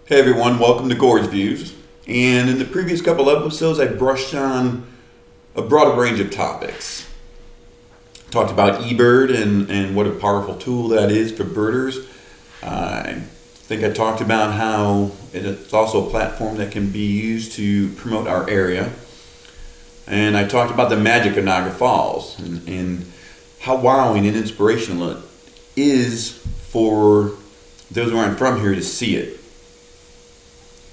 Hey everyone, welcome to Gorge Views. And in the previous couple episodes, I brushed on a broad range of topics. Talked about ebird and what a powerful tool that is for birders. I think I talked about how it's also a platform that can be used to promote our area. And I talked about the magic of Niagara Falls and how wowing and inspirational it is for those who aren't from here to see it.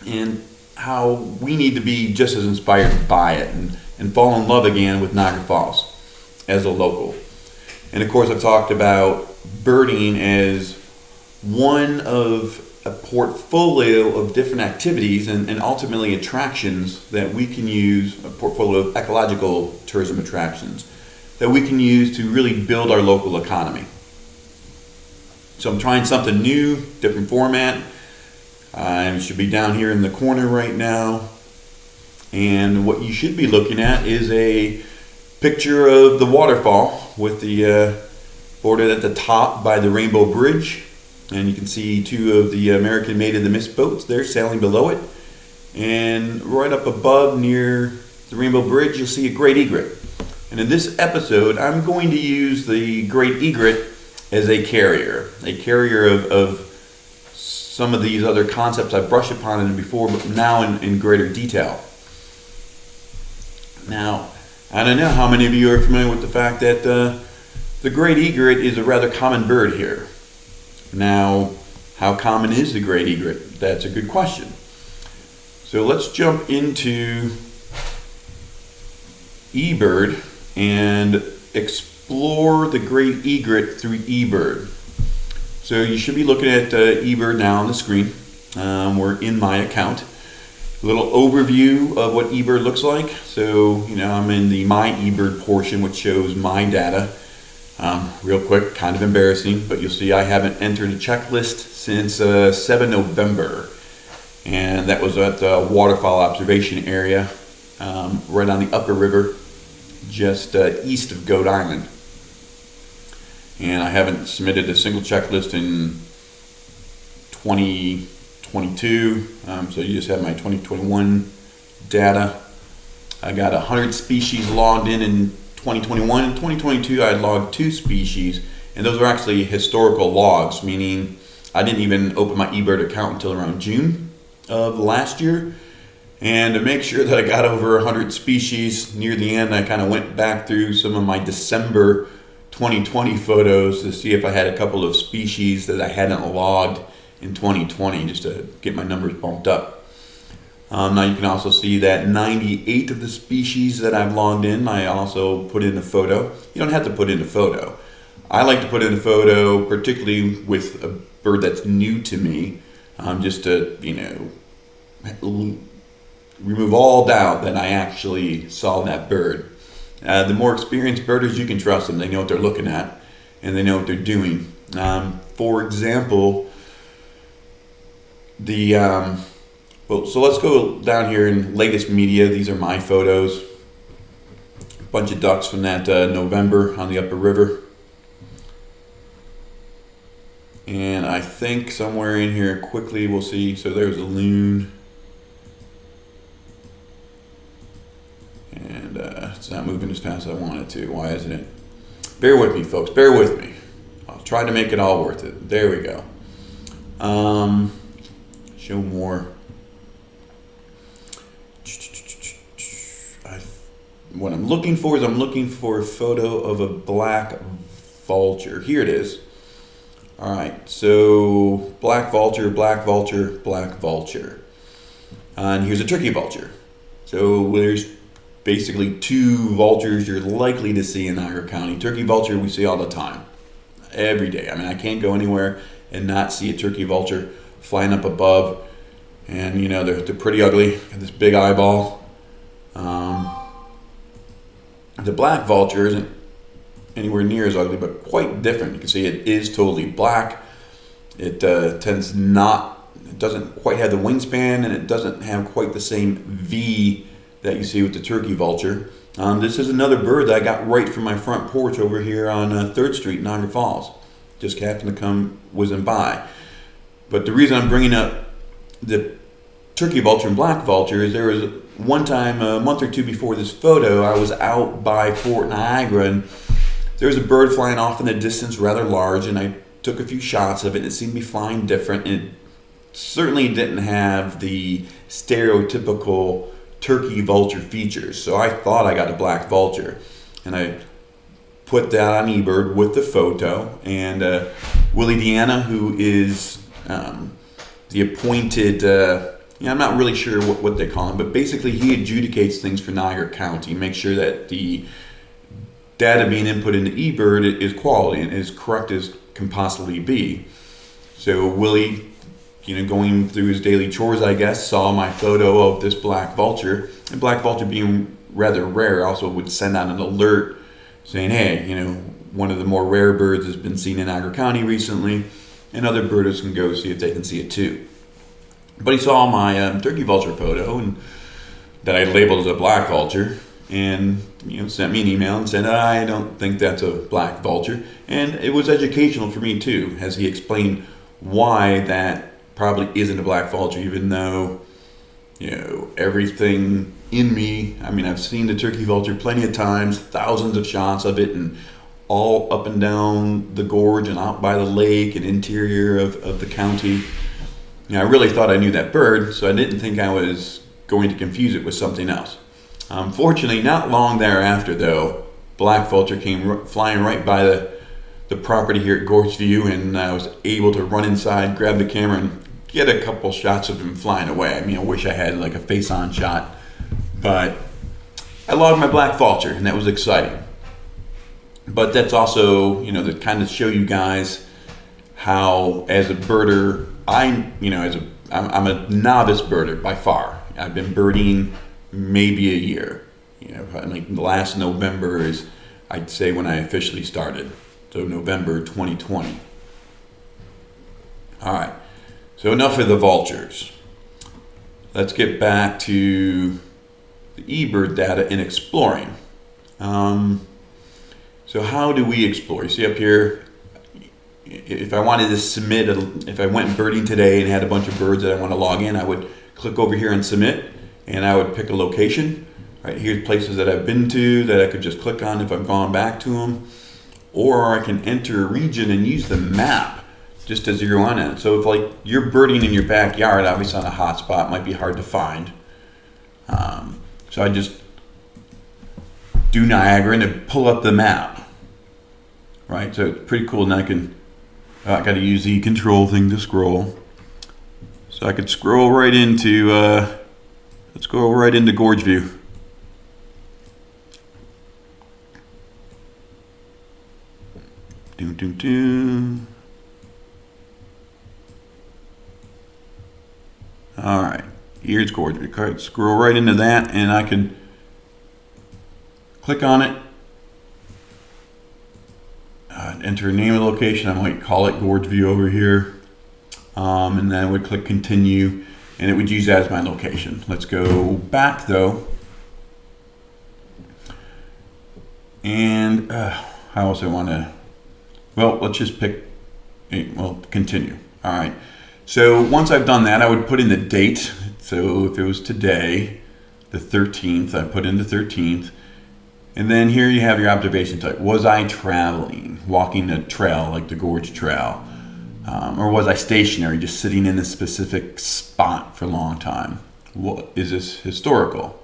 And how we need to be just as inspired by it and fall in love again with Niagara Falls as a local. And of course, I've talked about birding as one of a portfolio of different activities and ultimately attractions that we can use, a portfolio of ecological tourism attractions that we can use to really build our local economy. So I'm trying something new, different format. It should be down here in the corner right now. And what you should be looking at is a picture of the waterfall with the bordered at the top by the Rainbow Bridge. And you can see two of the American Maid of the Mist boats there sailing below it. And right up above near the Rainbow Bridge, you'll see a Great Egret. And in this episode, I'm going to use the Great Egret as a carrier of some of these other concepts I've brushed upon it before, but now in greater detail. Now, I don't know how many of you are familiar with the fact that the Great Egret is a rather common bird here. Now, how common is the Great Egret? That's a good question. So let's jump into ebird and explore the Great Egret through ebird. So you should be looking at ebird now on the screen. We're in my account. A little overview of what ebird looks like. So, I'm in the my ebird portion, which shows my data. Real quick, kind of embarrassing, but you'll see I haven't entered a checklist since 7 November. And that was at the waterfowl observation area, right on the upper river, just east of Goat Island. And I haven't submitted a single checklist in 2022, so you just have my 2021 data. I got 100 species logged in 2021. In 2022, I logged 2 species, and those are actually historical logs, meaning I didn't even open my ebird account until around June of last year. And to make sure that I got over 100 species near the end, I kind of went back through some of my December 2020 photos to see if I had a couple of species that I hadn't logged in 2020 just to get my numbers bumped up. Now you can also see that 98 of the species that I've logged in, I also put in a photo. You don't have to put in a photo. I like to put in a photo, particularly with a bird that's new to me, just to, remove all doubt that I actually saw that bird. The more experienced birders, you can trust them. They know what they're looking at, and they know what they're doing. For example, so let's go down here in latest media. These are my photos. A bunch of ducks from that November on the upper river. And I think somewhere in here quickly we'll see, so there's a loon. And it's not moving as fast as I want it to. Why isn't it? Bear with me, folks. Bear with me. I'll try to make it all worth it. There we go. Show more. What I'm looking for is a photo of a black vulture. Here it is. All right. So black vulture, black vulture, black vulture. And here's a turkey vulture. So there's basically 2 vultures you're likely to see in Niagara County. Turkey vulture we see all the time, every day. I mean, I can't go anywhere and not see a turkey vulture flying up above. And, they're pretty ugly. Got this big eyeball. The black vulture isn't anywhere near as ugly, but quite different. You can see it is totally black. It doesn't quite have the wingspan, and it doesn't have quite the same V that you see with the turkey vulture. This is another bird that I got right from my front porch over here on 3rd Street, Niagara Falls. Just happened to come whizzing by. But the reason I'm bringing up the turkey vulture and black vultures, there was one time a month or two before this photo, I was out by Fort Niagara and there was a bird flying off in the distance, rather large, and I took a few shots of it and it seemed to be flying different. And it certainly didn't have the stereotypical turkey vulture features. So I thought I got a black vulture. And I put that on ebird with the photo. And Willie Deanna, who is the appointed, I'm not really sure what they call him, but basically he adjudicates things for Niagara County, makes sure that the data being input into ebird is quality and as correct as can possibly be. So Willie, going through his daily chores, I guess, saw my photo of this black vulture. And black vulture being rather rare, also would send out an alert saying, hey, one of the more rare birds has been seen in Niagara County recently, and other birders can go see if they can see it too. But he saw my turkey vulture photo and that I labeled as a black vulture, and sent me an email and said, I don't think that's a black vulture. And it was educational for me too, as he explained why that probably isn't a black vulture, even though everything in me, I've seen the turkey vulture plenty of times, thousands of shots of it, and all up and down the gorge and out by the lake and interior of the county. I really thought I knew that bird, so I didn't think I was going to confuse it with something else. Fortunately, not long thereafter, though, black vulture came flying right by the property here at Gorge View, and I was able to run inside, grab the camera, and get a couple shots of him flying away. I wish I had like a face-on shot, but I logged my black vulture, and that was exciting. But that's also, to kind of show you guys how, as a birder, I'm a novice birder by far. I've been birding maybe a year. Like last November is, I'd say, when I officially started. So November 2020. All right. So enough of the vultures. Let's get back to the ebird data in exploring. So how do we explore? You see up here, if I wanted to submit, if I went birding today and had a bunch of birds that I want to log in, I would click over here and submit, and I would pick a location. Right, here's places that I've been to that I could just click on if I've gone back to them. Or I can enter a region and use the map just to zero in on it. So if you're birding in your backyard, obviously on a hot spot, might be hard to find. So I just do Niagara and then pull up the map. Right, so it's pretty cool. And I got to use the control thing to scroll. So I could scroll right into, let's go right into Gorge View. All right, here's Gorge View. Scroll right into that, and I can click on it. Enter a name of the location. I might call it Gorge View over here, and then I would click continue, and it would use that as my location. Let's go back though, and how else I want to. Well, let's just pick, continue. All right. So once I've done that, I would put in the date. So if it was today, the 13th, I put in the 13th. And then here you have your observation type. Was I traveling, walking a trail like the Gorge Trail? Or was I stationary, just sitting in a specific spot for a long time? Is this historical?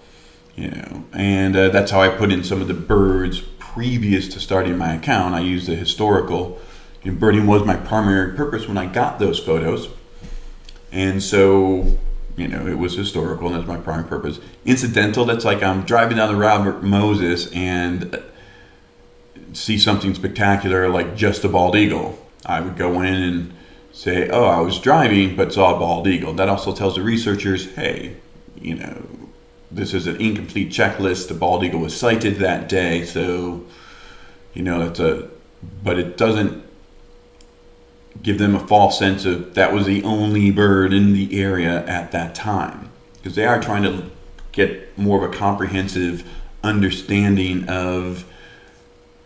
And that's how I put in some of the birds previous to starting my account. I used the historical. Birding was my primary purpose when I got those photos, and so it was historical, and that's my primary purpose. Incidental, that's like I'm driving down the Robert Moses and see something spectacular like just a bald eagle. I would go in and say, oh, I was driving but saw a bald eagle. That also tells the researchers, hey, this is an incomplete checklist. The bald eagle was sighted that day, so but it doesn't give them a false sense of that was the only bird in the area at that time, because they are trying to get more of a comprehensive understanding of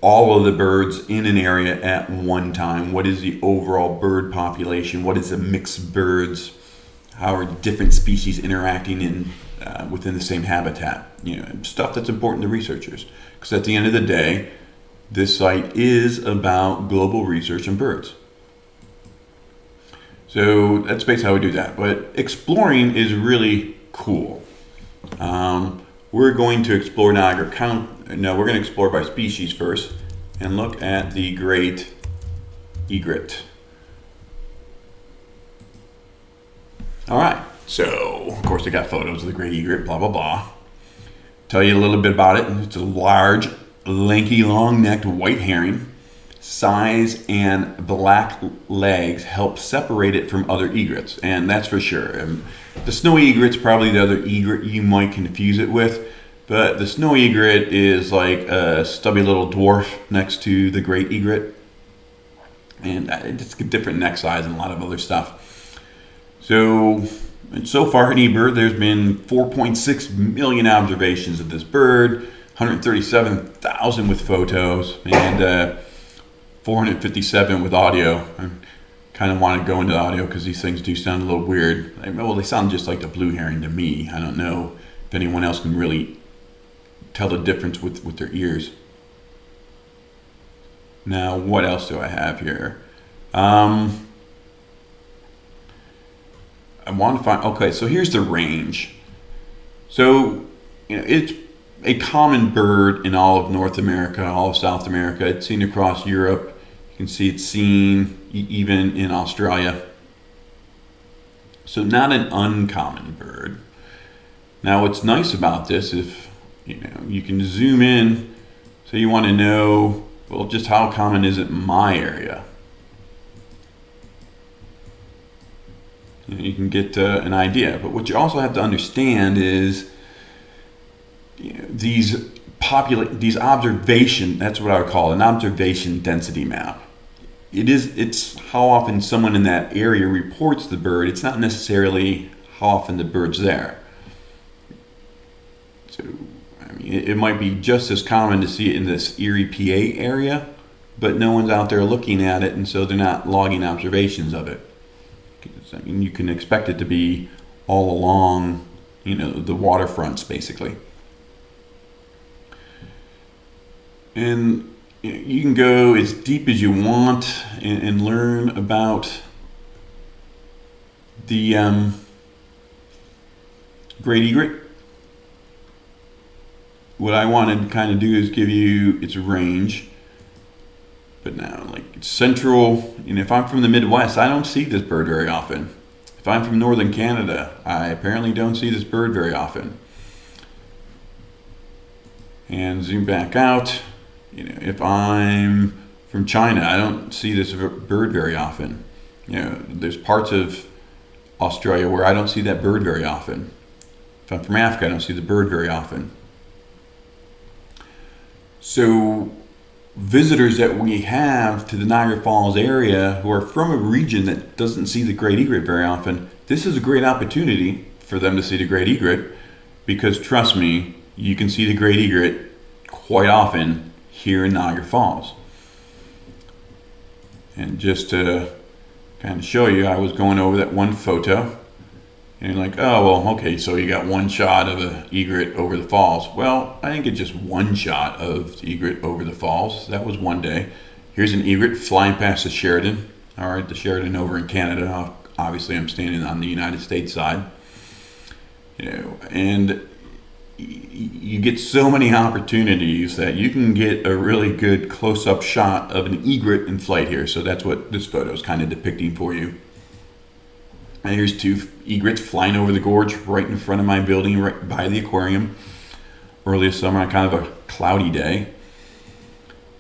all of the birds in an area at one time. What is the overall bird population? What is the mixed birds? How are different species interacting within the same habitat? Stuff that's important to researchers. Because at the end of the day, this site is about global research in birds. So that's basically how we do that. But exploring is really cool. We're going to explore Niagara County. No, we're going to explore by species first and look at the Great Egret. All right, so of course they got photos of the Great Egret, blah, blah, blah. Tell you a little bit about it. It's a large, lanky, long-necked white heron. Size and black legs help separate it from other egrets, and that's for sure. The snowy egret's probably the other egret you might confuse it with, but the snowy egret is like a stubby little dwarf next to the Great Egret, and it's a different neck size and a lot of other stuff. So far in ebird, there's been 4.6 million observations of this bird, 137,000 with photos, and 457 with audio. I kind of want to go into audio because these things do sound a little weird. Well, they sound just like the blue heron to me. I don't know if anyone else can really tell the difference with their ears. Now, what else do I have here? I want to find, okay, so here's the range. So, it's a common bird in all of North America, all of South America. It's seen across Europe. You can see it's seen even in Australia. So not an uncommon bird. Now what's nice about this, if you can zoom in, so you want to know, well, just how common is it in my area? You can get an idea, but what you also have to understand is these observation, that's what I would call an observation density map. It's how often someone in that area reports the bird. It's not necessarily how often the bird's there. So, it might be just as common to see it in this Erie, PA area, but no one's out there looking at it, and so they're not logging observations of it. You can expect it to be all along, the waterfronts, basically. And you can go as deep as you want and learn about the Great Egret. What I wanted to kind of do is give you its range. But now, like central, if I'm from the Midwest, I don't see this bird very often. If I'm from northern Canada, I apparently don't see this bird very often. And zoom back out. If I'm from China, I don't see this bird very often. There's parts of Australia where I don't see that bird very often. If I'm from Africa, I don't see the bird very often. So visitors that we have to the Niagara Falls area who are from a region that doesn't see the Great Egret very often, this is a great opportunity for them to see the Great Egret, because trust me, you can see the Great Egret quite often here in Niagara Falls. And just to kind of show you, I was going over that one photo, and you're like, oh, well, okay, so you got one shot of an egret over the falls. Well, I didn't get just one shot of the egret over the falls. That was one day. Here's an egret flying past the Sheridan. All right, the Sheridan over in Canada. Obviously, I'm standing on the United States side. And you get so many opportunities that you can get a really good close-up shot of an egret in flight here. So that's what this photo is kind of depicting for you. And here's two egrets flying over the gorge right in front of my building, right by the aquarium. Early summer on kind of a cloudy day.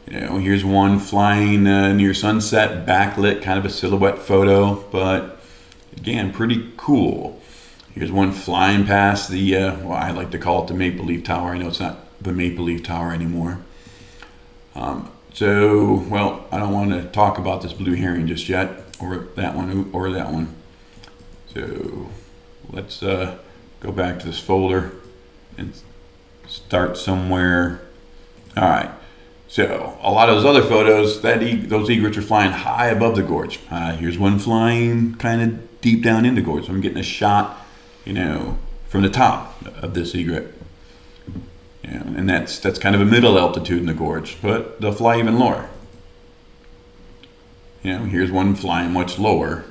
Here's one flying near sunset, backlit, kind of a silhouette photo, but again, pretty cool. Here's one flying past the, I like to call it the Maple Leaf Tower. I know it's not the Maple Leaf Tower anymore. I don't want to talk about this blue heron just yet, or that one. So let's go back to this folder and start somewhere. All right. So a lot of those other photos, those egrets are flying high above the gorge. Here's one flying kind of deep down in the gorge. So I'm getting a shot, from the top of this egret. And that's kind of a middle altitude in the gorge, but they'll fly even lower. Here's one flying much lower.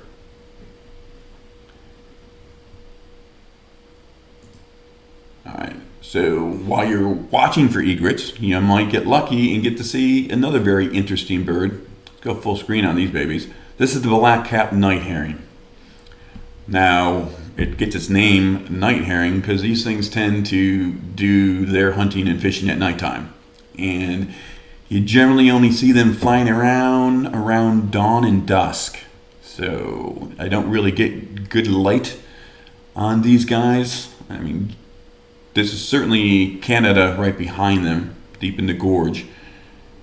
All right. So while you're watching for egrets, you might get lucky and get to see another very interesting bird. Let's go full screen on these babies. This is the black-capped night herring. Now, it gets its name night herring because these things tend to do their hunting and fishing at nighttime. And you generally only see them flying around dawn and dusk. So I don't really get good light on these guys. I mean, this is certainly Canada right behind them, deep in the gorge.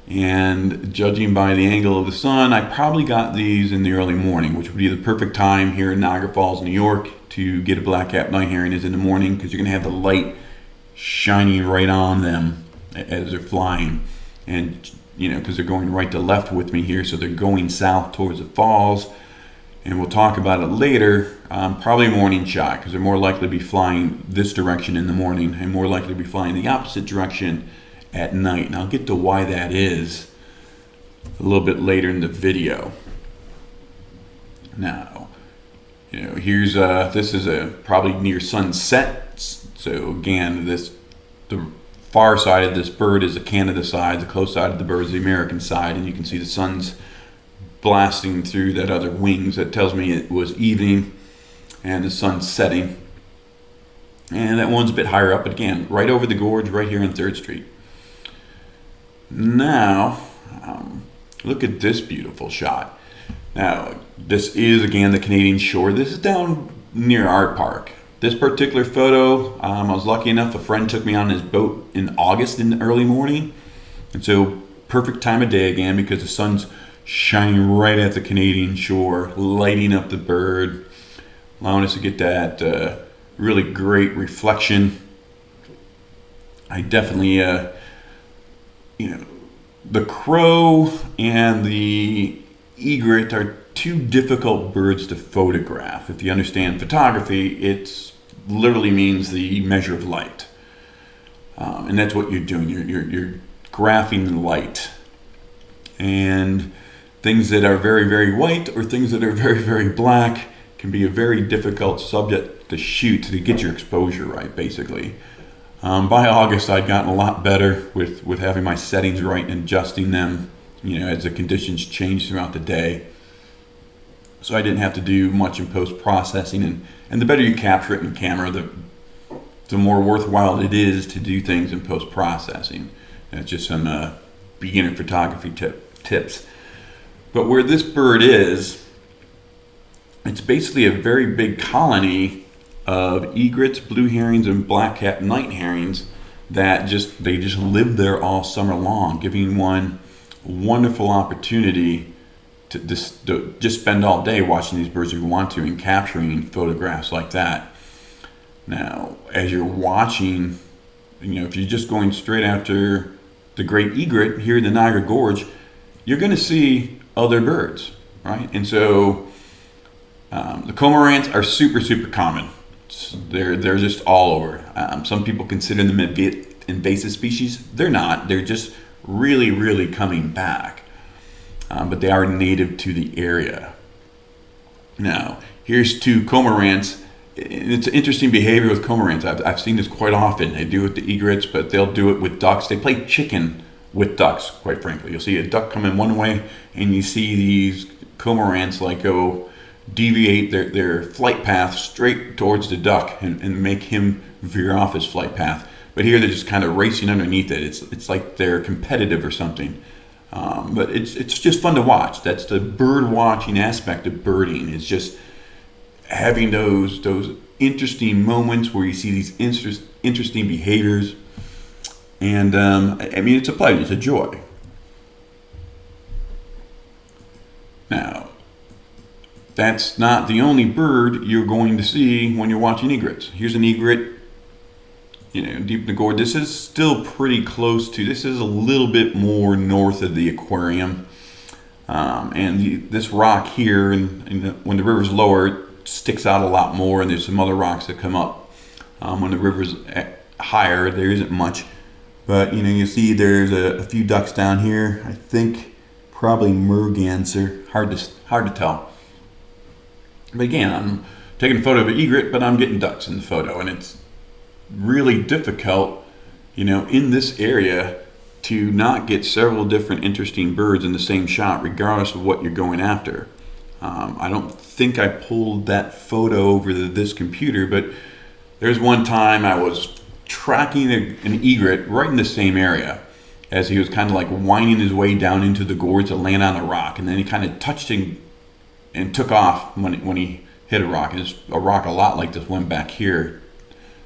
And judging by the angle of the sun, I probably got these in the early morning, which would be the perfect time here in Niagara Falls, New York, to get a black-capped night herring is in the morning, because you're going to have the light shining right on them as they're flying. And, because they're going right to left with me here, so they're going south towards the falls. And we'll talk about it later. Probably a morning shot, because they're more likely to be flying this direction in the morning and more likely to be flying the opposite direction at night. And I'll get to why that is a little bit later in the video. Now, here's this is probably near sunset. So again, the far side of this bird is the Canada side. The close side of the bird is the American side, and you can see the sun's blasting through that other wings. That tells me it was evening and the sun's setting. And that one's a bit higher up, but again, right over the gorge, right here on 3rd Street. Now, look at this beautiful shot. Now, this is, again, the Canadian shore. This is down near Art Park. This particular photo, I was lucky enough, a friend took me on his boat in August in the early morning. And so, perfect time of day again, because the sun's shining right at the Canadian shore, lighting up the bird, allowing us to get that really great reflection. I definitely, the crow and the egret are two difficult birds to photograph. If you understand photography, it literally means the measure of light. And that's what you're doing. You're graphing light. And things that are very, very white or things that are very, very black can be a very difficult subject to shoot to get your exposure right, basically. By August, I'd gotten a lot better with having my settings right and adjusting them, as the conditions changed throughout the day. So I didn't have to do much in post-processing. And the better you capture it in camera, the more worthwhile it is to do things in post-processing. That's just some beginner photography tips. But where this bird is, it's basically a very big colony of egrets, blue herrings, and black-capped night herrings that just live there all summer long, giving one a wonderful opportunity to just spend all day watching these birds if you want to and capturing photographs like that. Now, as you're watching, if you're just going straight after the Great Egret here in the Niagara Gorge, you're going to see other birds, right? And so the cormorants are super, super common. They're just all over. Some people consider them invasive species. They're not. They're just really, really coming back. But they are native to the area. Now, here's two cormorants. It's an interesting behavior with cormorants. I've seen this quite often. They do it with the egrets, but they'll do it with ducks. They play chicken with ducks, quite frankly. You'll see a duck come in one way, and you see these cormorants go deviate their flight path straight towards the duck and make him veer off his flight path. But here they're just kind of racing underneath it. It's like they're competitive or something. But it's just fun to watch. That's the bird watching aspect of birding. It's just having those interesting moments where you see these interesting behaviors. And it's a pleasure. It's a joy. Now, that's not the only bird you're going to see when you're watching egrets. Here's an egret, deep in the gorge. This is still pretty close to, this is a little bit more north of the aquarium. This rock here, when the river's lower, sticks out a lot more, and there's some other rocks that come up. When the river's higher, there isn't much. But you see there's a few ducks down here. I think probably merganser. Hard to tell. But again, I'm taking a photo of an egret, but I'm getting ducks in the photo, and it's really difficult, in this area to not get several different interesting birds in the same shot, regardless of what you're going after. I don't think I pulled that photo over this computer, but there's one time I was tracking an egret right in the same area as he was kind of like winding his way down into the gorge to land on a rock, and then he kind of touched him and took off when he hit a rock. And it's a rock a lot like this one back here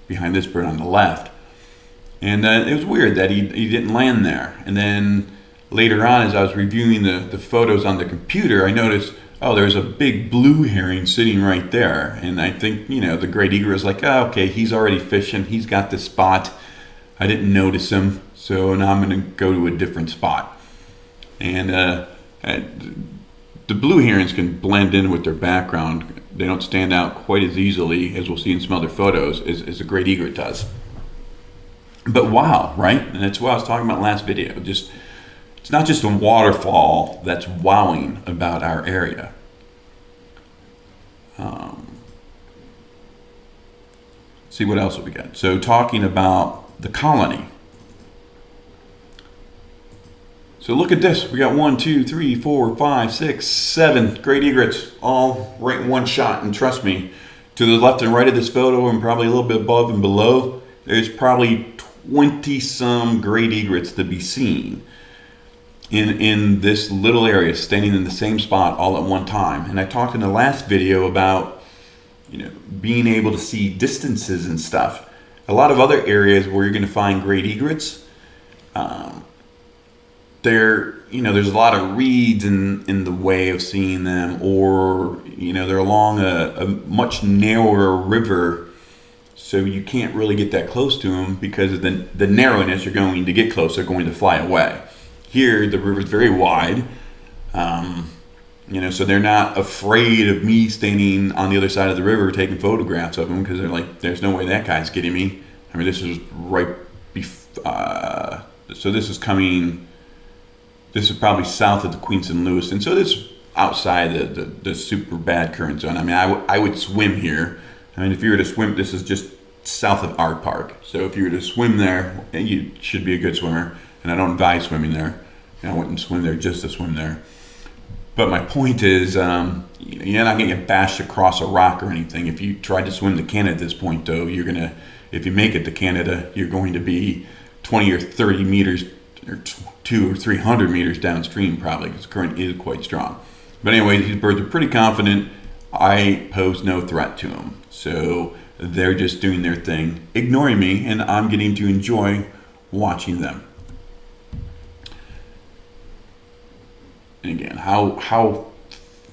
behind this bird on the left. And it was weird that he didn't land there. And then later on, as I was reviewing the photos on the computer, I noticed, there's a big blue herring sitting right there. And I think, the great egret is like, okay, he's already fishing. He's got this spot. I didn't notice him, so now I'm going to go to a different spot. And the blue herons can blend in with their background. They don't stand out quite as easily, as we'll see in some other photos, as a great egret does. But wow, right? And that's what I was talking about last video. It's not just a waterfall that's wowing about our area. See what else have we got? So talking about the colony. So look at this. We got 1, 2, 3, 4, 5, 6, 7 great egrets all right in one shot. And trust me, to the left and right of this photo, and probably a little bit above and below, there's probably 20 some great egrets to be seen in this little area, standing in the same spot all at one time. And I talked in the last video about being able to see distances and stuff. A lot of other areas where you're going to find great egrets, there's a lot of reeds in the way of seeing them, or they're along a much narrower river, so you can't really get that close to them because of the narrowness. You're going to get close, they're going to fly away. Here the river's very wide, so they're not afraid of me standing on the other side of the river taking photographs of them, because they're like, there's no way that guy's getting me. I mean, this is right before, so this is probably south of the Queen St. Louis, and so this is outside the super bad current zone. I mean, I would swim here. I mean, if you were to swim, this is just south of Art Park. So if you were to swim there, you should be a good swimmer, and I don't advise swimming there. I wouldn't swim there just to swim there. But my point is, you're not going to get bashed across a rock or anything. If you tried to swim to Canada at this point, though, if you make it to Canada, you're going to be 20 or 30 meters or 200 or 300 meters downstream probably, because the current is quite strong. But anyway, these birds are pretty confident I pose no threat to them. So they're just doing their thing, ignoring me, and I'm getting to enjoy watching them. And again, how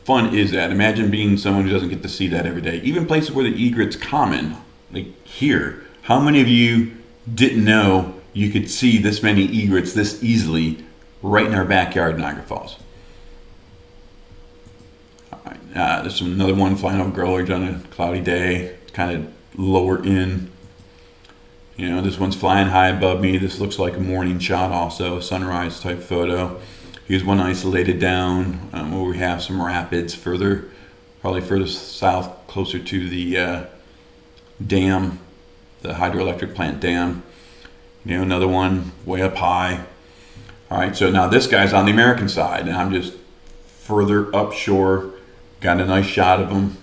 fun is that? Imagine being someone who doesn't get to see that every day. Even places where the egret's common, like here. How many of you didn't know you could see this many egrets this easily right in our backyard in Niagara Falls? All right, there's another one flying over Gorge on a cloudy day. It's kind of lower in. This one's flying high above me. This looks like a morning shot also, a sunrise type photo. Here's one isolated down where we have some rapids probably further south, closer to the dam, the hydroelectric plant dam. Another one way up high. All right, so now this guy's on the American side, and I'm just further upshore. Got a nice shot of him.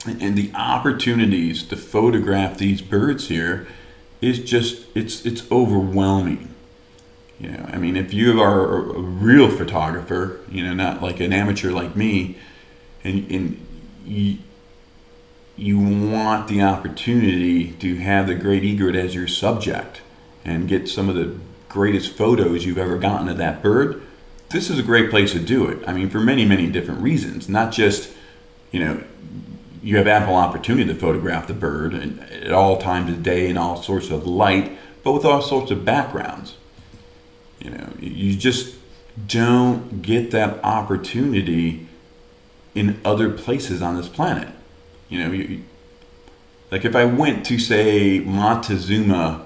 And the opportunities to photograph these birds here is just, it's overwhelming. I mean, if you are a real photographer, not like an amateur like me, and you want the opportunity to have the great egret as your subject and get some of the greatest photos you've ever gotten of that bird, this is a great place to do it. I mean, for many, many different reasons. Not just, you have ample opportunity to photograph the bird at all times of day in all sorts of light, but with all sorts of backgrounds. You just don't get that opportunity in other places on this planet. Like if I went to, say, Montezuma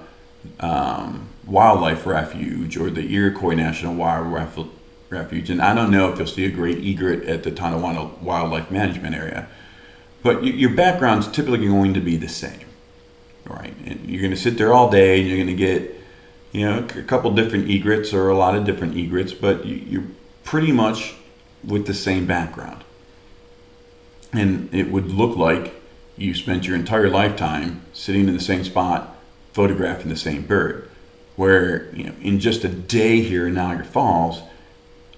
Wildlife Refuge or the Iroquois National Refuge, and I don't know if you'll see a great egret at the Tonawanda Wildlife Management Area, but your background's typically going to be the same, right? And you're going to sit there all day and you're going to get, a couple different egrets or a lot of different egrets, but you're pretty much with the same background. And it would look like you spent your entire lifetime sitting in the same spot, photographing the same bird. Where, in just a day here in Niagara Falls,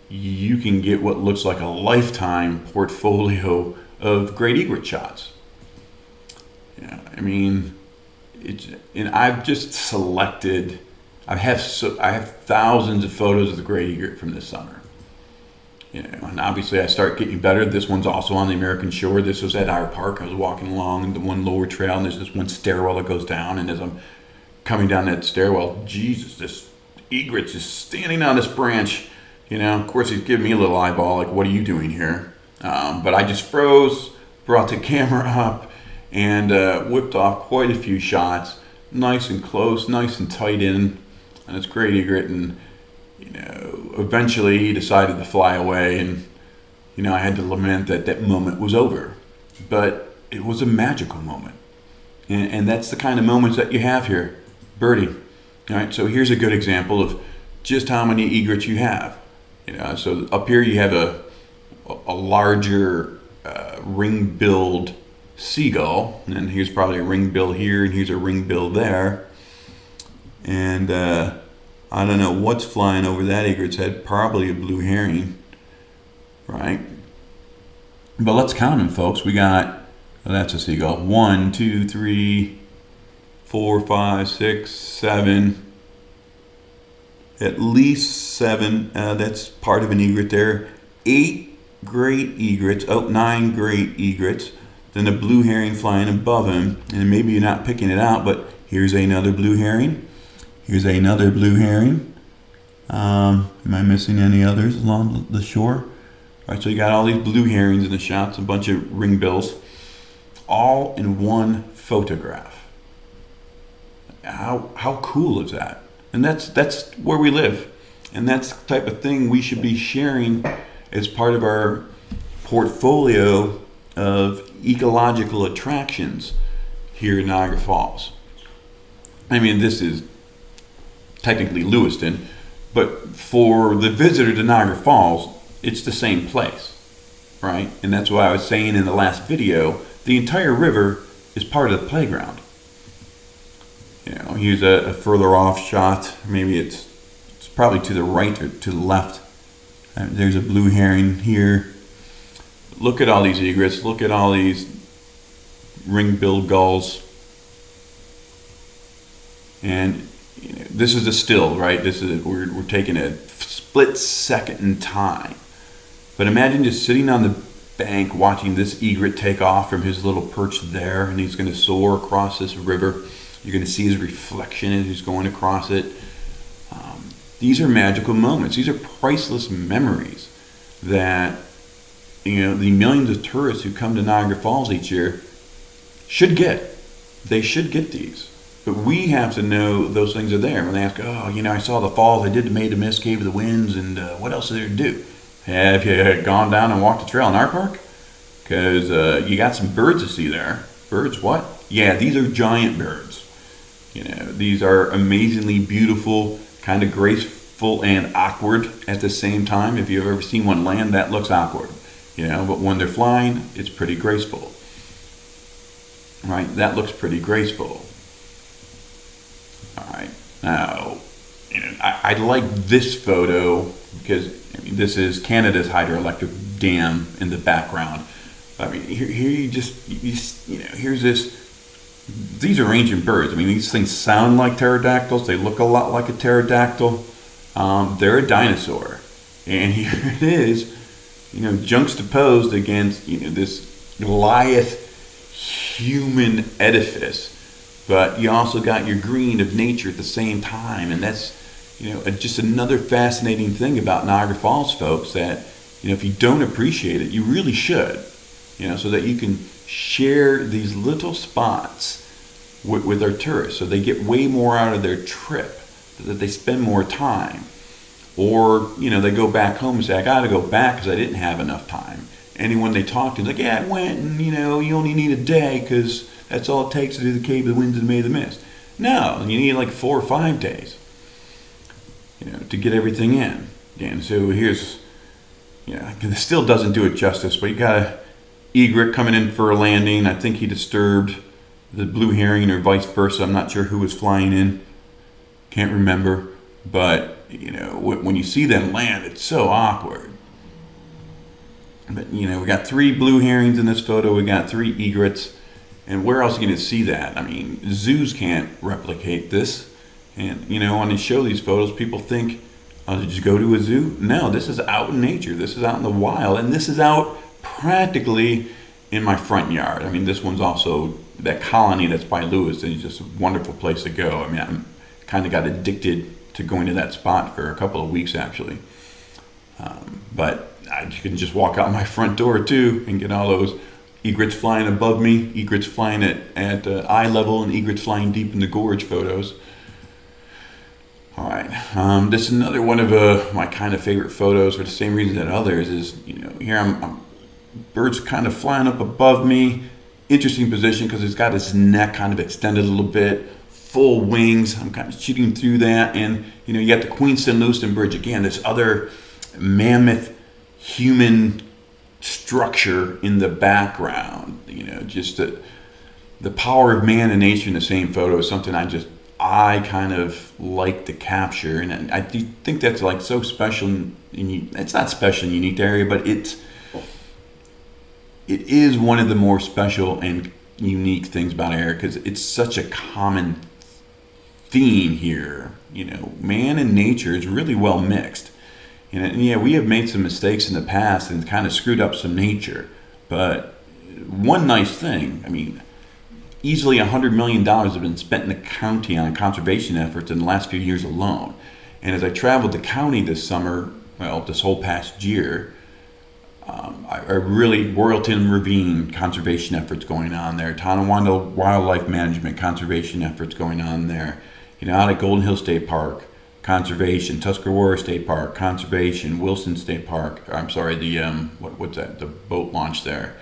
you can get what looks like a lifetime portfolio of great egret shots. And I've just selected. I have thousands of photos of the great egret from this summer. And obviously I start getting better. This one's also on the American shore. This was at our park. I was walking along the one lower trail, and there's this one stairwell that goes down. And as I'm coming down that stairwell, Jesus, this egret's just standing on this branch. Of course, he's giving me a little eyeball, like, what are you doing here? But I just froze, brought the camera up, and whipped off quite a few shots, nice and close, nice and tight in. And it's great egret, and eventually he decided to fly away, and I had to lament that moment was over. But it was a magical moment, and that's the kind of moments that you have here, birding. All right, so here's a good example of just how many egrets you have. So up here you have a larger ring-billed seagull, and here's probably a ring-bill here, and here's a ring-bill there, and I don't know what's flying over that egret's head. Probably a blue herring, right? But let's count them, folks. We got, that's a seagull. 1, 2, 3, 4, 5, 6, 7. At least 7. That's part of an egret there. 8 great egrets. 9 great egrets. Then a blue herring flying above him. And maybe you're not picking it out, but here's another blue herring. Here's another blue herring. Am I missing any others along the shore? All right, so you got all these blue herrings in the shots, a bunch of ringbills, all in one photograph. How cool is that? And that's where we live, and that's the type of thing we should be sharing as part of our portfolio of ecological attractions here in Niagara Falls. This is technically Lewiston, but for the visitor to Niagara Falls, it's the same place, right? And that's why I was saying in the last video, the entire river is part of the playground. Here's a further off shot. Maybe it's probably to the right or to the left. There's a blue herring here. Look at all these egrets. Look at all these ring-billed gulls. And this is a still, right? We're taking a split second in time. But imagine just sitting on the bank watching this egret take off from his little perch there, and he's going to soar across this river. You're going to see his reflection as he's going across it. These are magical moments. These are priceless memories that the millions of tourists who come to Niagara Falls each year should get. They should get these. But we have to know those things are there. When they ask, I saw the falls, I did the Made of Mist, Cave of the Winds, and what else is there to do? Have you gone down and walked the trail in our park? Because you got some birds to see there. Birds, what? Yeah, these are giant birds. These are amazingly beautiful, kind of graceful and awkward at the same time. If you've ever seen one land, that looks awkward. But when they're flying, it's pretty graceful. Right? That looks pretty graceful. All right. Now, I like this photo because this is Canada's hydroelectric dam in the background. Here here's this. These are ancient birds. These things sound like pterodactyls. They look a lot like a pterodactyl. They're a dinosaur, and here it is, juxtaposed against this Goliath human edifice. But you also got your green of nature at the same time, and that's just another fascinating thing about Niagara Falls, folks. That if you don't appreciate it, you really should, so that you can share these little spots with our tourists, so they get way more out of their trip, so that they spend more time. Or, they go back home and say, I got to go back because I didn't have enough time. And when they talk to them, like, yeah, I went and, you only need a day because that's all it takes to do the Cave of the Winds and the May of the Mist. No, you need like 4 or 5 days, to get everything in. And so here's, this still doesn't do it justice, but you got a egret coming in for a landing. I think he disturbed the blue heron or vice versa. I'm not sure who was flying in. Can't remember. But, when you see them land, it's so awkward. But, we got 3 blue herons in this photo. We got 3 egrets. And where else are you going to see that? I mean, zoos can't replicate this. And, when they show these photos, people think, oh, did you go to a zoo? No, this is out in nature. This is out in the wild. And this is out practically in my front yard. I mean, this one's also that colony that's by Lewis. And it's just a wonderful place to go. I mean, I kind of got addicted to going to that spot for a couple of weeks, actually. But I can just walk out my front door, too, and get all those egrets flying above me, egrets flying at eye level, and egrets flying deep in the gorge photos. All right, this is another one of my kind of favorite photos for the same reason that others is, here I'm birds kind of flying up above me. Interesting position because it's got its neck kind of extended a little bit, full wings. I'm kind of shooting through that, and you got the Queenston-Lewiston Bridge again. This other mammoth human structure in the background. Just the power of man and nature in the same photo is something I kind of like to capture, and I do think that's like so special. It's not special and unique to area, but it is one of the more special and unique things about area because it's such a common theme here. Man and nature is really well mixed. And yeah, we have made some mistakes in the past and kind of screwed up some nature. But one nice thing, I mean, easily $100 million have been spent in the county on conservation efforts in the last few years alone. And as I traveled the county this summer, this whole past year, I really, Royalton Ravine conservation efforts going on there, Tonawanda Wildlife Management conservation efforts going on there, out at Golden Hill State Park, conservation, Tuscarora State Park, conservation, Wilson State Park, I'm sorry, what's that, the boat launch there.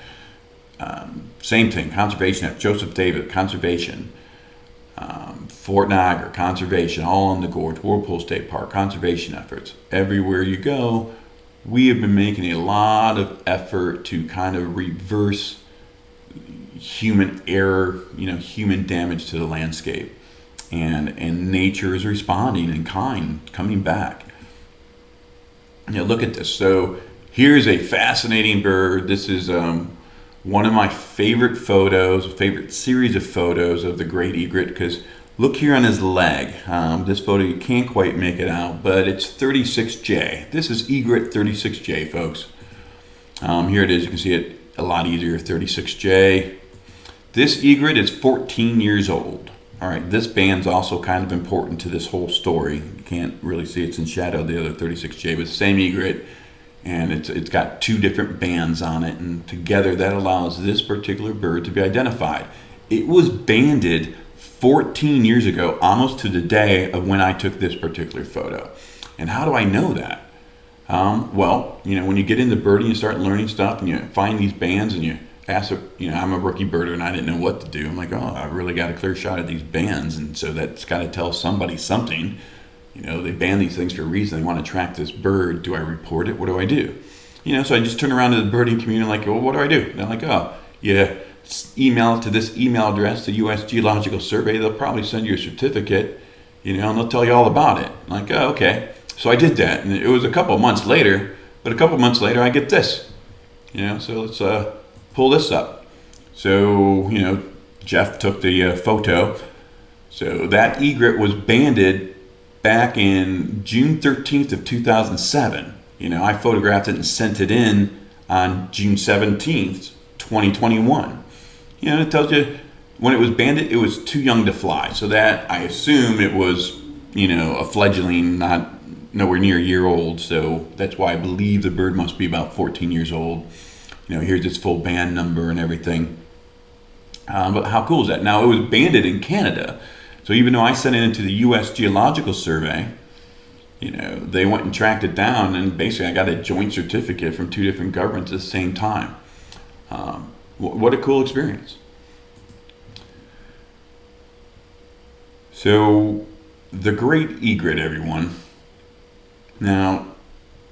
Same thing, conservation, Joseph David, conservation, Fort Niagara, conservation, all on the gorge, Whirlpool State Park, conservation efforts. Everywhere you go, we have been making a lot of effort to kind of reverse human error, human damage to the landscape. And nature is responding in kind, coming back. Look at this. So here's a fascinating bird. This is one of my favorite series of photos of the Great Egret, because look here on his leg. This photo, you can't quite make it out, but it's 36J. This is Egret 36J, folks. Here it is. You can see it a lot easier, 36J. This egret is 14 years old. All right, this band's also kind of important to this whole story. You can't really see it's in shadow, the other 36J, but the same egret, and it's got 2 different bands on it, and together that allows this particular bird to be identified. It was banded 14 years ago, almost to the day of when I took this particular photo. And how do I know that? When you get into birding, you start learning stuff, and you find these bands, and you ask, I'm a rookie birder, and I didn't know what to do. I'm like, I really got a clear shot at these bands, and so that's got to tell somebody something. They ban these things for a reason. They want to track this bird. Do I report it? What do I do? So I just turn around to the birding community, like, well, what do I do? And they're like, email it to this email address, the U.S. Geological Survey. They'll probably send you a certificate, and they'll tell you all about it. I'm like, okay. So I did that, and it was a couple of months later, I get this. So let's pull this up. So, Jeff took the photo. So that egret was banded back in June 13th of 2007. I photographed it and sent it in on June 17th, 2021. It tells you when it was banded, it was too young to fly. So that, I assume it was, a fledgling, not nowhere near a year old, so that's why I believe the bird must be about 14 years old. Here's its full band number and everything. But how cool is that? Now, it was banded in Canada, so even though I sent it into the U.S. Geological Survey, they went and tracked it down, and basically I got a joint certificate from two different governments at the same time. What a cool experience. So, the Great Egret, everyone. Now,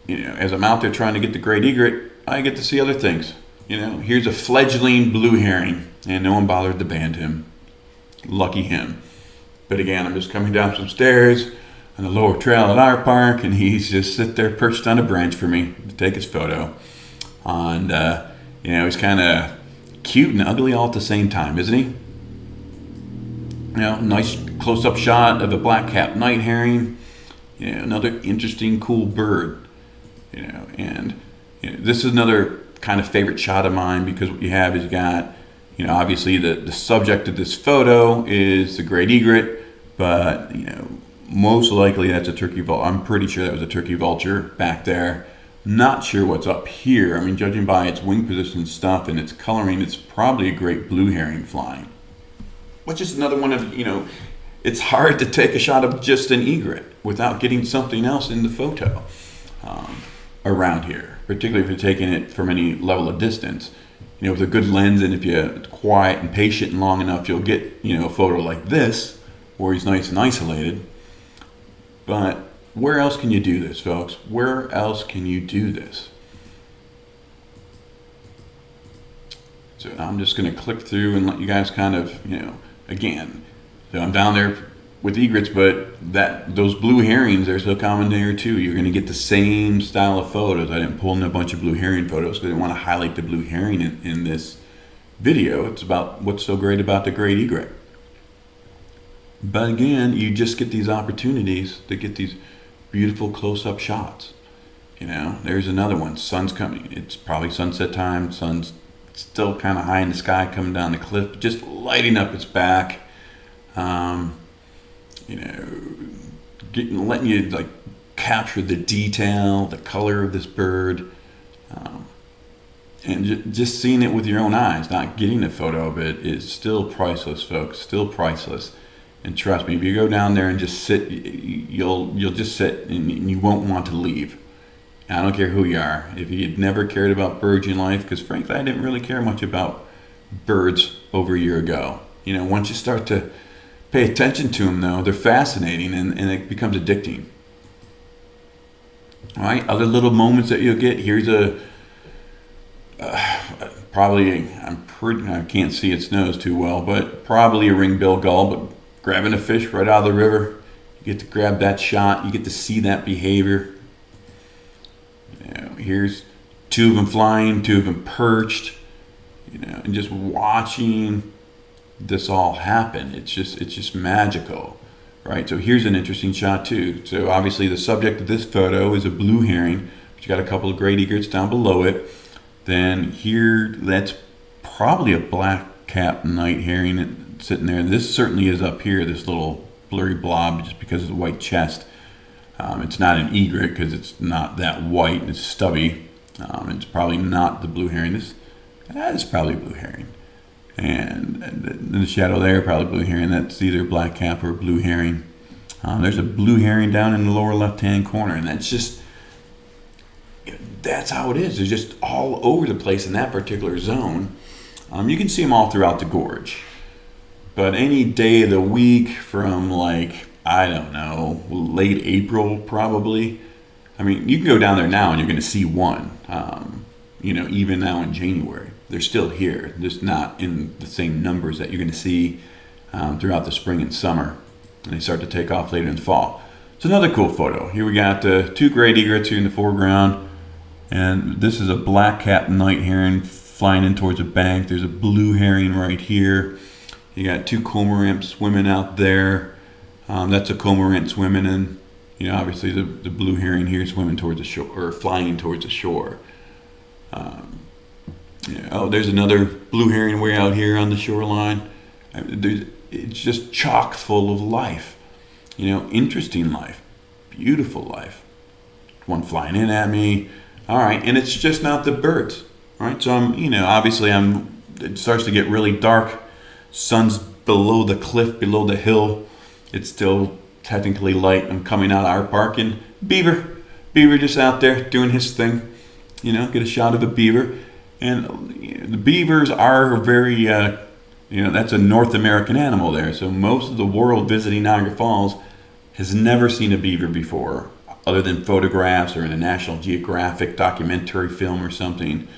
as I'm out there trying to get the Great Egret, I get to see other things. Here's a fledgling blue heron, and no one bothered to band him. Lucky him. But again, I'm just coming down some stairs on the lower trail at our park, and he's just sit there perched on a branch for me to take his photo. And, he's kind of cute and ugly all at the same time, isn't he? Nice close-up shot of a black-capped night herring. Another interesting, cool bird. This is another kind of favorite shot of mine, because what you have is you got, obviously the subject of this photo is the Great Egret, but, most likely that's a turkey vulture. I'm pretty sure that was a turkey vulture back there. Not sure what's up here. I mean, judging by its wing position and stuff and its coloring, it's probably a great blue heron flying. Which is another one of, it's hard to take a shot of just an egret without getting something else in the photo around here, particularly if you're taking it from any level of distance. With a good lens, and if you're quiet and patient and long enough, you'll get, a photo like this where he's nice and isolated. But where else can you do this, folks? Where else can you do this? So I'm just going to click through and let you guys kind of, again, so I'm down there with egrets, but those blue herrings are so common there too. You're going to get the same style of photos. I didn't pull in a bunch of blue herring photos because I want to highlight the blue herring in this video. It's about what's so great about the Great Egret. But again, you just get these opportunities to get these beautiful close-up shots. There's another one. Sun's coming. It's probably sunset time. Sun's still kind of high in the sky coming down the cliff, just lighting up its back. Letting you capture the detail, the color of this bird, and just seeing it with your own eyes, not getting a photo of it, is still priceless, folks. Still priceless. And trust me, if you go down there and just sit, you'll just sit and you won't want to leave. I don't care who you are. If you'd never cared about birds in life, because frankly, I didn't really care much about birds over a year ago. Once you start to pay attention to them, though, they're fascinating, and it becomes addicting. All right, other little moments that you'll get. Here's I can't see its nose too well, but probably a ring-billed gull, but grabbing a fish right out of the river. You get to grab that shot. You get to see that behavior. Here's two of them flying, two of them perched, and just watching this all happen. It's just magical, right? So here's an interesting shot too. So obviously the subject of this photo is a blue heron, but you got a couple of great egrets down below it. Then here, that's probably a black-capped night herring sitting there. This certainly is up here, this little blurry blob, just because of the white chest. It's not an egret because it's not that white and it's stubby. It's probably not the blue heron. That is probably a blue heron. And in the shadow there, probably blue heron. That's either black cap or blue herring. There's a blue herring down in the lower left-hand corner, and that's how it is. They're just all over the place in that particular zone. You can see them all throughout the gorge. But any day of the week from late April probably. I mean, you can go down there now and you're going to see one. Even now in January. They're still here, just not in the same numbers that you're going to see throughout the spring and summer. And they start to take off later in the fall. It's another cool photo. Here we got two great egrets here in the foreground. And this is a black-capped night heron flying in towards a bank. There's a blue herring right here. You got two cormorants swimming out there. That's a cormorant swimming, and obviously the blue heron here swimming towards the shore, or flying towards the shore. There's another blue heron way out here on the shoreline. It's just chock full of life. Interesting life, beautiful life. one flying in at me. All right, and it's just not the birds. All right, so obviously it starts to get really dark. Sun's below the cliff, below the hill. It's still technically light. I'm coming out of our park, and beaver just out there doing his thing. Get a shot of a beaver. And the beavers are very, that's a North American animal there. So most of the world visiting Niagara Falls has never seen a beaver before, other than photographs or in a National Geographic documentary film or something.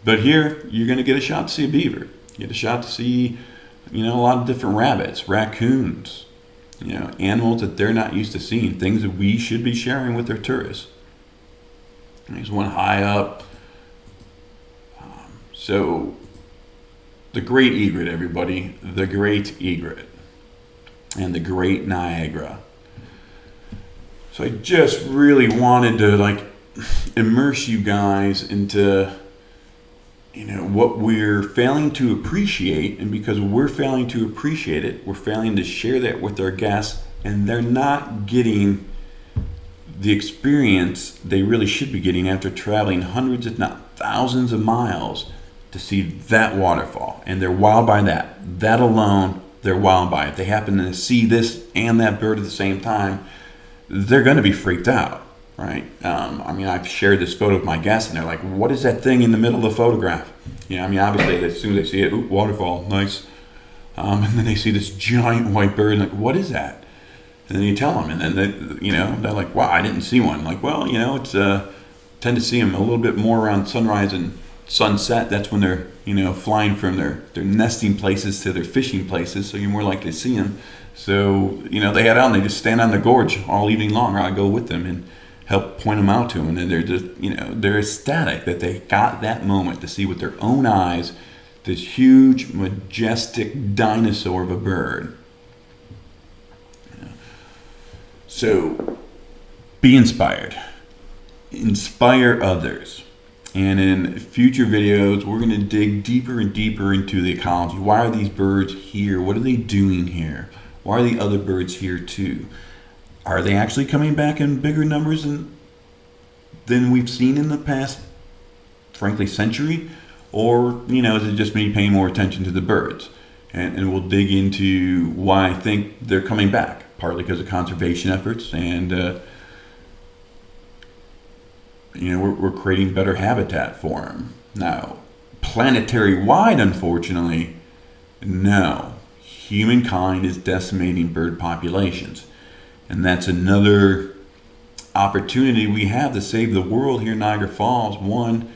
But here, you're going to get a shot to see a beaver. You get a shot to see, a lot of different rabbits, raccoons, animals that they're not used to seeing, things that we should be sharing with our tourists. There's one high up. So, the Great Egret, everybody, the Great Egret, and the Great Niagara. So I just really wanted to immerse you guys into, what we're failing to appreciate, and because we're failing to appreciate it, we're failing to share that with our guests, and they're not getting the experience they really should be getting after traveling hundreds, if not thousands of miles to see that waterfall. And they're wowed by that. That alone, they're wowed by it. They happen to see this and that bird at the same time, they're going to be freaked out, right? I've shared this photo with my guests, and they're like, what is that thing in the middle of the photograph? Obviously, as soon as they see it, ooh, waterfall, nice. And then they see this giant white bird, and like, what is that? And then you tell them, and then they're like, wow, I didn't see one. Like, well, it's tend to see them a little bit more around sunrise and sunset. That's when they're flying from their nesting places to their fishing places, so you're more likely to see them. So they head out and they just stand on the gorge all evening long, or I go with them and help point them out to them, and then they're just they're ecstatic that they got that moment to see with their own eyes this huge majestic dinosaur of a bird. So be inspired, inspire others. And in future videos, we're going to dig deeper and deeper into the ecology. Why are these birds here? What are they doing here? Why are the other birds here too? Are they actually coming back in bigger numbers than we've seen in the past, frankly, century? Or, is it just me paying more attention to the birds? And we'll dig into why I think they're coming back, partly because of conservation efforts, and we're creating better habitat for them. Now, planetary-wide, unfortunately, no. Humankind is decimating bird populations. And that's another opportunity we have to save the world here in Niagara Falls. One,